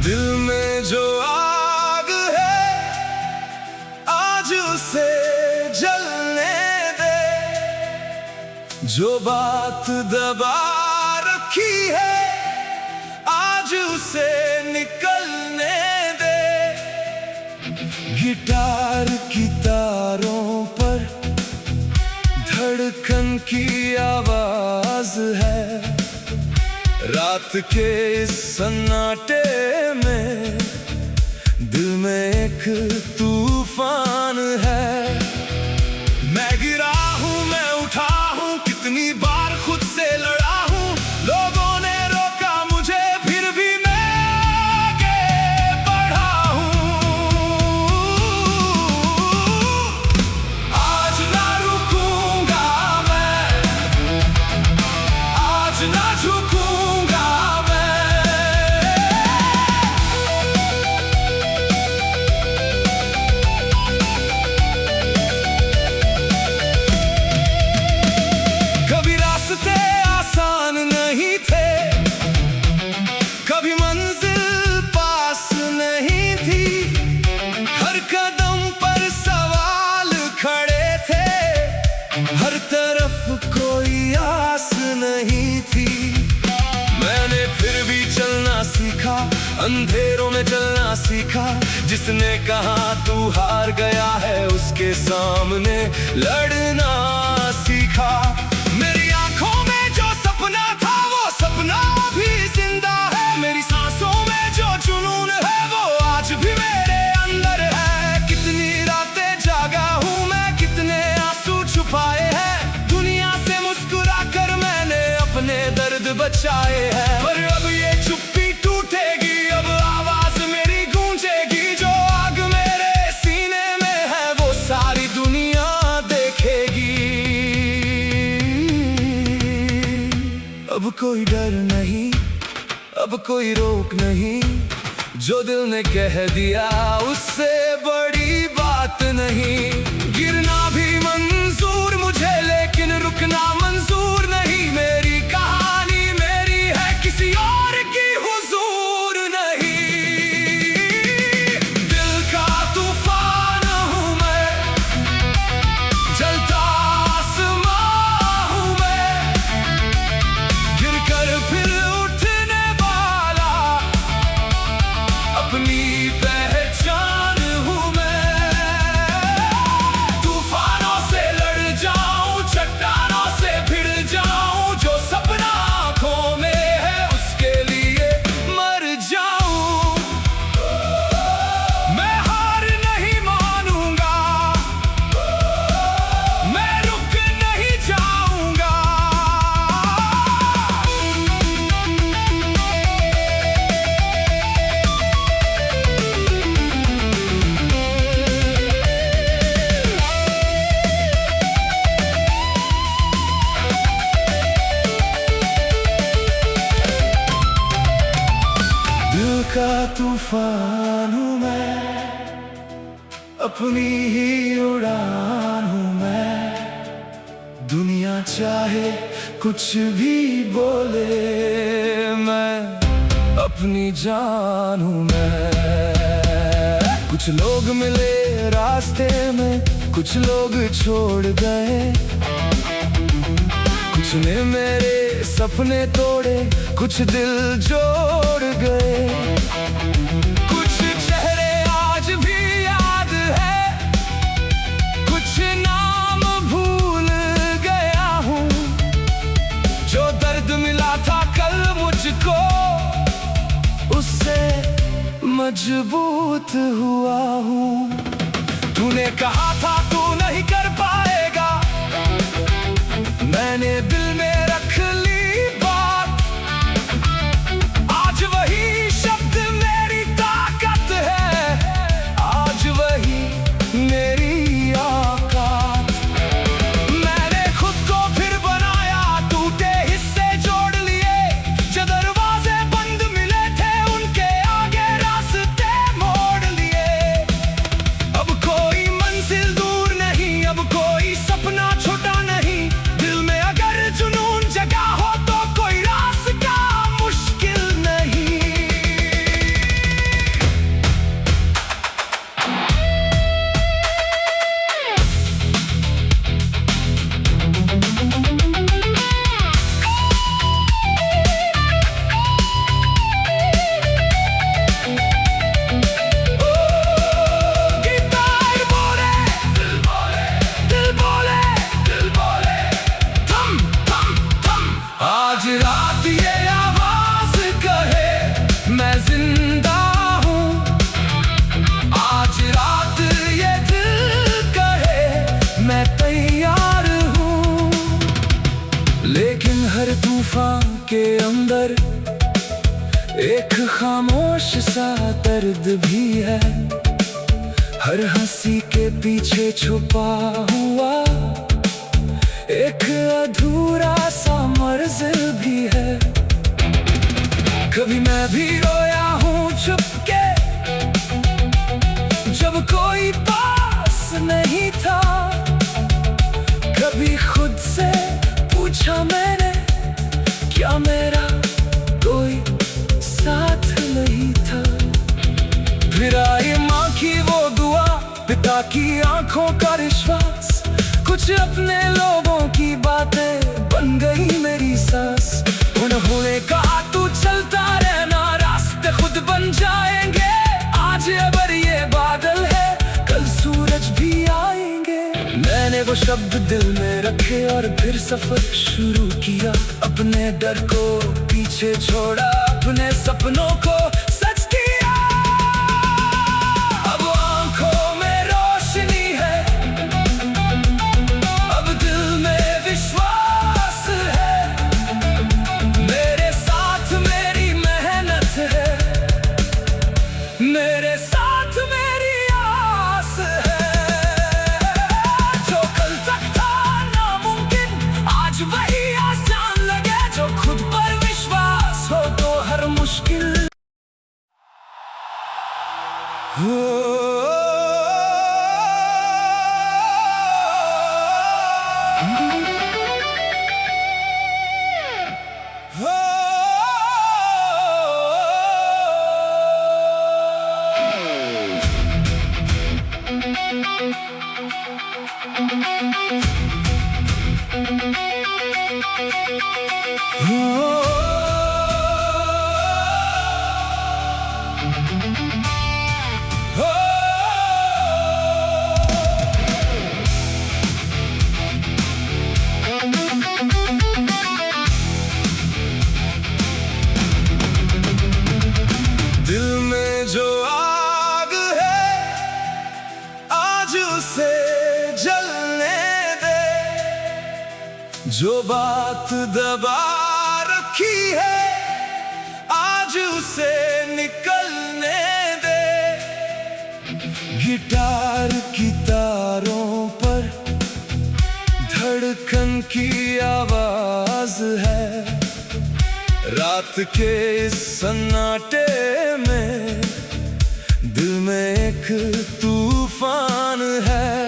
दिल में जो आग है आज उसे जलने दे, जो बात दबा रखी है आज उसे निकलने दे। गिटार की तारों पर धड़कन की आवाज है, रात के इस सन्नाटे में दिल में एक तूफान है। मैं गिरा हूँ, मैं उठा हूँ, कितनी बार खुद से लड़ा हूँ, लोगों ने रोका मुझे फिर भी मैं आगे बढ़ा हूँ। आज ना रुकूंगा मैं, आज ना झुकूंगा। हर तरफ कोई आस नहीं थी, मैंने फिर भी चलना सीखा, अंधेरों में चलना सीखा। जिसने कहा तू हार गया है उसके सामने लड़ना सीखा। मेरी आंखों में जो सपना था वो सपना भी जिंदा है, मेरी सांसों में जो जुनून है वो आज भी मेरे अंदर है। कितनी रातें जागा हूँ मैं, कितने आंसू छुपाए हैं, दुनिया से मुस्कुरा कर मैंने अपने दर्द बचाए हैं। पर अब ये चुप्पी टूटेगी, अब आवाज मेरी गूंजेगी, जो आग मेरे सीने में है वो सारी दुनिया देखेगी। अब कोई डर नहीं, अब कोई रोक नहीं, जो दिल ने कह दिया उससे बड़ी बात नहीं। गिरना भी मंजूर मुझे लेकिन रुकना मंजूर नहीं, मेरी कहानी मेरी है किसी और की हुजूर नहीं। दिल का तूफान हूँ मैं, जलता आसमां हूँ मैं, गिरकर फिर उठने वाला अपनी पहचान हूँ मैं। तूफानों से लड़ जाऊं, चट्टानों से भिड़ जाऊं, जो सपना आंखों में है उसके लिए मर जाऊं। मैं हार नहीं मानूंगा, मैं रुक नहीं जाऊंगा। दिल का तूफान हूँ मैं, अपनी ही उड़ान हूँ मैं, दुनिया चाहे कुछ भी बोले, मैं अपनी जान हूँ मैं। कुछ लोग मिले रास्ते में, कुछ लोग छोड़ गए, कुछ ने मेरे सपने तोड़े, कुछ दिल जोड़ गए। कुछ चेहरे आज भी याद है, कुछ नाम भूल गया हूँ, जो दर्द मिला था कल मुझको उससे मजबूत हुआ हूँ। तूने कहा था तू नहीं कर पाएगा, मैंने दिल में रख ली बात। आज वही शब्द मेरी ताकत है, आज वही मेरी औकात। मैंने खुद को फिर बनाया, टूटे हिस्से जोड़ लिए। जो दरवाजे बंद मिले थे उनके आगे रास्ते मोड़ लिए। अब कोई मंजिल दूर नहीं, अब कोई सपना छोटा नहीं। दिल में अगर जुनून जगा हो तो कोई रास्ता मुश्किल नहीं। गिटार बोले, दिल बोले, दिल बोले, दिल बोले, थम थम थम। आज रात ये आवाज कहे मैं जिंदा हूँ। आज रात ये दिल कहे मैं तैयार हूँ। लेकिन हर तूफान के अंदर एक खामोश सा दर्द भी है। हर हंसी के पीछे छुपा हुआ एक अधूरा सा मर्ज भी है। कभी मैं भी रोया हूँ चुपके, जब कोई पास नहीं था। कभी खुद से पूछा मैंने, क्या मेरा कोई साथ नहीं था। फिर आई माँ की वो दुआ, पिता की आंखों का विश्वास। कुछ अपने लोगों की बातें बन गई मेरी सांस। उन्होंने कहा तू चलता रहना, रास्ते खुद बन जाएंगे। आज अगर ये बादल है, कल सूरज भी आएंगे। मैंने वो शब्द दिल में रखे और फिर सफर शुरू किया। अपने डर को पीछे छोड़ा, अपने सपनों को सच किया। अब आंखों में रोशनी है, अब दिल में विश्वास है। मेरे साथ मेरी मेहनत है, मेरे साथ मेरी आस है। जो कल तक था नामुमकिन, आज वही आसान लगे। जो खुद पर विश्वास हो तो हर मुश्किल दिल में जो आग है, आज उसे जलने दे। जो बात दबा रखी है, आज उसे निकलने दे। गिटार की तारों पर धड़कन की आवाज है। रात के इस सन्नाटे में दिल में एक तूफान है।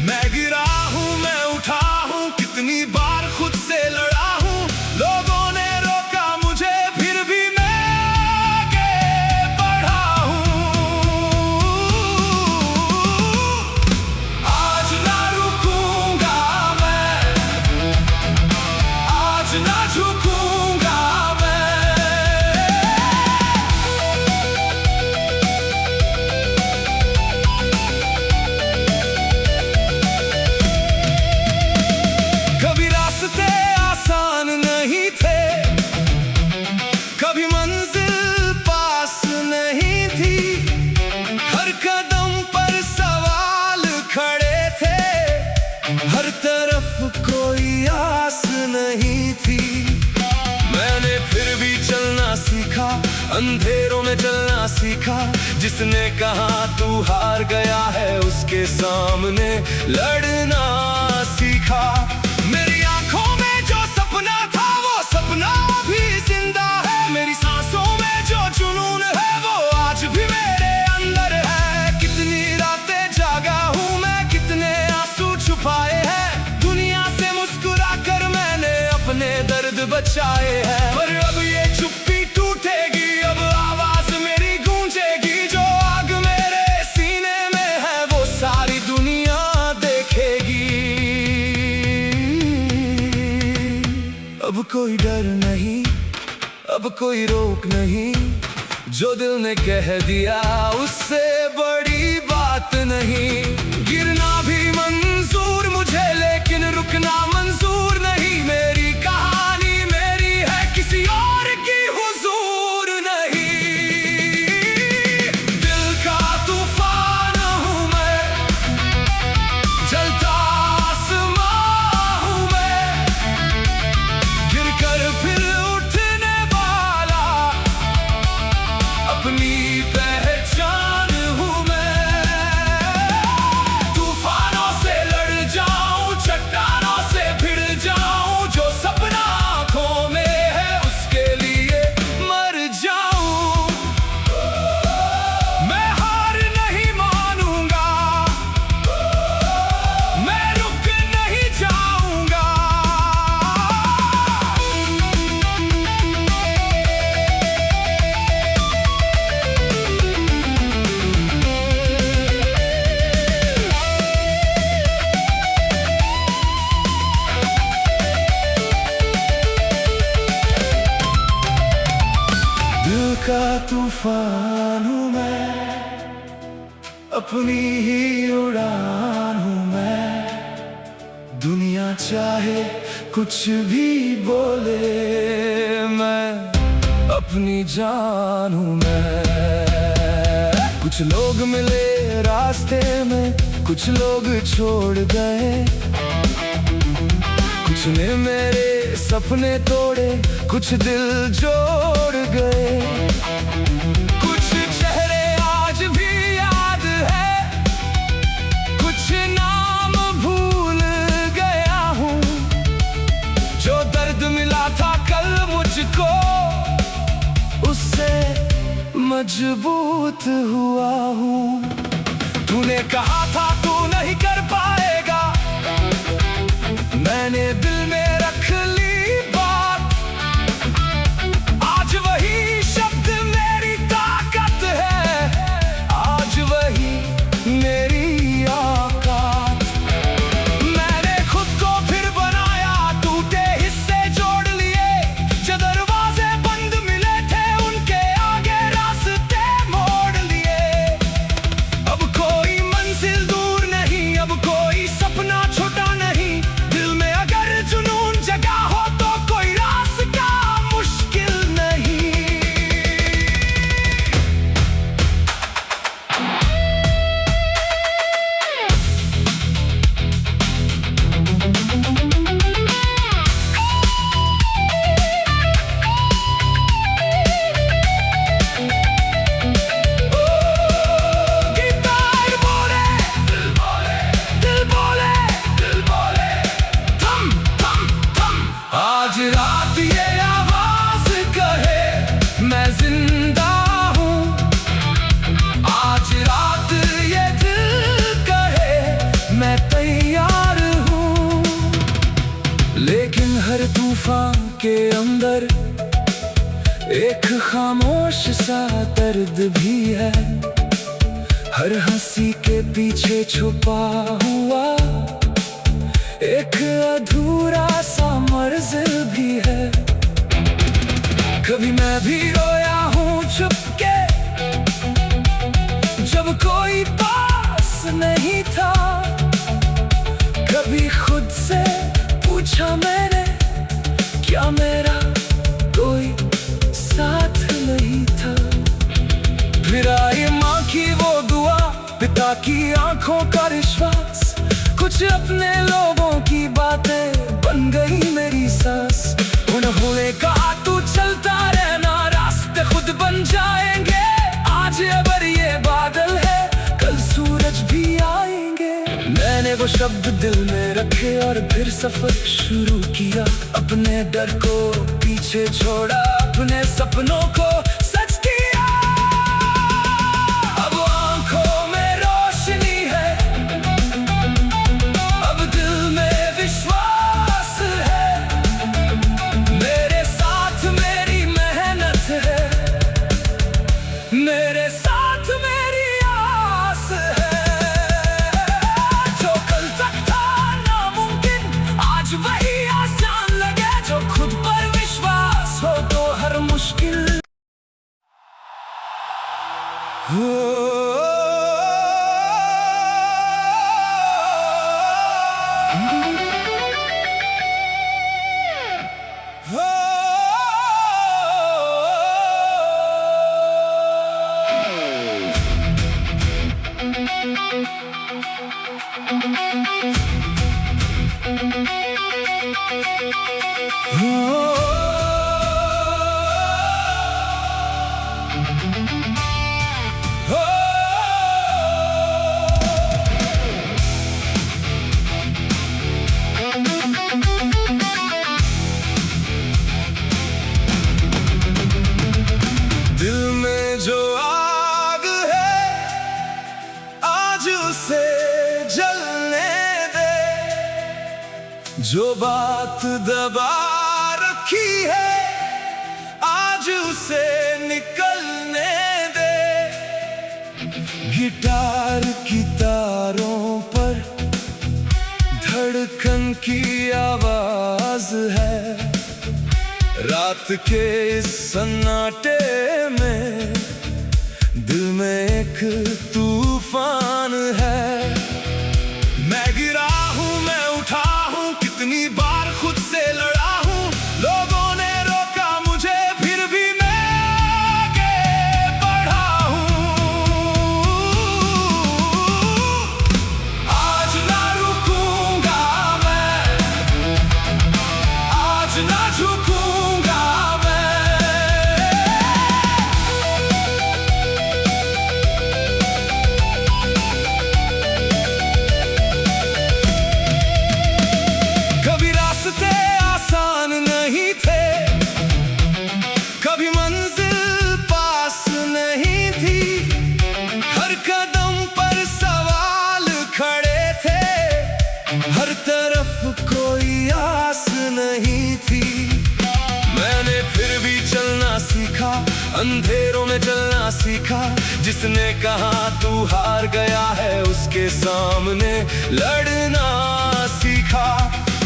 मैं गिरा हूँ, मैं उठा हूँ, कितनी बार खुद से लड़ा हूँ। लोगों ने रोका मुझे, फिर भी मैं आगे बढ़ा हूँ। आज ना रुकूंगा मैं, आज ना झुकूंगा मैं। अंधेरों में चलना सीखा। जिसने कहा तू हार गया है, उसके सामने लड़ना सीखा। मेरी आंखों में जो सपना था, वो सपना भी जिंदा है। मेरी सांसों में जो जुनून है, वो आज भी मेरे अंदर है। कितनी रातें जागा हूँ मैं, कितने आंसू छुपाए हैं। दुनिया से मुस्कुरा कर मैंने अपने दर्द बचाए हैं। पर अब ये चुप्पी टूटेगी, अब आवाज मेरी गूंजेगी। जो आग मेरे सीने में है, वो सारी दुनिया देखेगी। अब कोई डर नहीं, अब कोई रोक नहीं। जो दिल ने कह दिया, उससे बड़ी बात नहीं। गिरना भी मंजूर मुझे, लेकिन रुकना मंजूर नहीं। मेरी कहानी मेरी है, किसी और की हुजूर नहीं। दिल का तूफान हूँ मैं, जलता आसमां हूँ मैं। गिरकर फिर उठने वाला, अपनी पहचान हूँ मैं। तूफानों से लड़ जाऊं, चट्टानों से भिड़ जाऊं। जो सपना आंखों में है, उसके लिए मर जाऊं। मैं हार नहीं मानूंगा, मैं रुक नहीं जाऊंगा। दिल का तूफान हूँ मैं, अपनी ही उड़ान हूँ मैं। दुनिया चाहे कुछ भी बोले, मैं अपनी जान हूँ मैं। कुछ लोग मिले रास्ते में, कुछ लोग छोड़ गए। कुछ ने मेरे सपने तोड़े, कुछ दिल जोड़ गए। कुछ चेहरे आज भी याद है, कुछ नाम भूल गया हूँ। जो दर्द मिला था कल मुझको, उससे मजबूत हुआ हूँ। तूने कहा था तू नहीं कर पाएगा, मैंने दिल में रख ली बात। आज वही शब्द मेरी ताकत है, आज वही मेरी औकात। मैंने खुद को फिर बनाया, टूटे हिस्से जोड़ लिए। जो दरवाजे बंद मिले थे, उनके आगे रास्ते मोड़ लिए। अब कोई मंजिल दूर नहीं, अब कोई सपना छोटा नहीं। दिल में अगर जुनून जगा हो, तो कोई रास्ता मुश्किल नहीं। गिटार बोले, दिल बोले, दिल बोले, दिल बोले, थम थम थम। आज रात ये आवाज कहे, मैं जिंदा हूँ। आज रात ये दिल कहे, मैं तैयार हूँ। लेकिन हर तूफान के अंदर एक खामोश सा दर्द भी है। हर हंसी के पीछे छुपा हुआ एक अधूरा सा मर्ज भी है। कभी मैं भी रोया हूँ चुपके, जब कोई पास नहीं था। कभी खुद से पूछा मैंने, क्या मेरा कोई साथ नहीं था। फिर आई माँ की वो दुआ, पिता की आंखों का विश्वास। कुछ अपने लोगों की बातें बन गई मेरी सांस। उन्होंने कहा तू चलता रहना, रास्ते खुद बन जा। शब्द दिल में रखे और फिर सफर शुरू किया। अपने डर को पीछे छोड़ा, अपने सपनों को सच किया। अब आंखों में रोशनी है, अब दिल में विश्वास है। मेरे साथ मेरी मेहनत है, मेरे साथ मेरी आस है। जो कल तक था नामुमकिन, आज वही आसान लगे। जो खुद पर विश्वास हो तो हर मुश्किल दिल में जो आग है, आज उसे जलने दे। जो बात दबा रखी है, आज उसे निकलने दे। गिटार की तारों पर धड़कन की आवाज है। रात के इस सन्नाटे में दिल में एक तूफान है। मैं गिरा हूँ, मैं उठा हूँ, कितनी बार खुद से लड़ा हूँ। लोगों ने रोका मुझे, फिर भी मैं आगे बढ़ा हूँ। आज ना रुकूंगा मैं, आज ना झुकूंगा। कभी मंजिल पास नहीं थी, हर कदम पर सवाल खड़े थे। हर तरफ कोई आस नहीं थी। मैंने फिर भी चलना सीखा, अंधेरों में चलना सीखा। जिसने कहा तू हार गया है, उसके सामने लड़ना सीखा।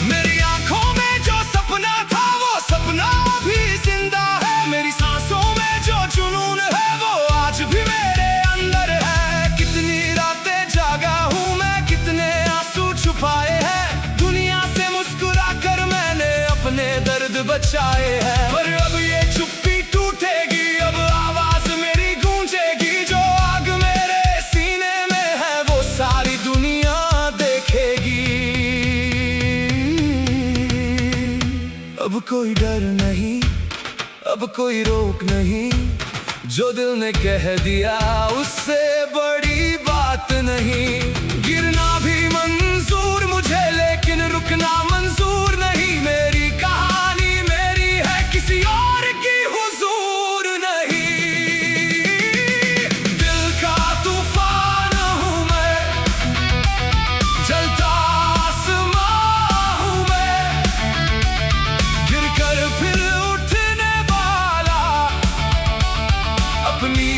मेरी आंखों में जो सपना था, वो सपना भी जिंदा है। मेरी सांसों में जो जुनून है, वो आज भी मेरे अंदर है। कितनी रातें जागा हूँ मैं, कितने आंसू छुपाए हैं। दुनिया से मुस्कुरा कर मैंने अपने दर्द बचाए हैं। पर अब ये चुप्पी टूटेगी, अब आवाज मेरी गूंजेगी। जो आग मेरे सीने में है, वो सारी दुनिया देखेगी। अब कोई डर नहीं, अब कोई रोक नहीं। जो दिल ने कह दिया, उससे बड़ी बात नहीं। गिरना भी मंजूर मुझे, लेकिन रुकना मंजूर नहीं। मेरी कहानी मेरी है, किसी और की हुजूर नहीं। दिल का तूफान हूँ मैं, जलता आसमां हूँ मैं। गिरकर फिर उठने वाला, अपनी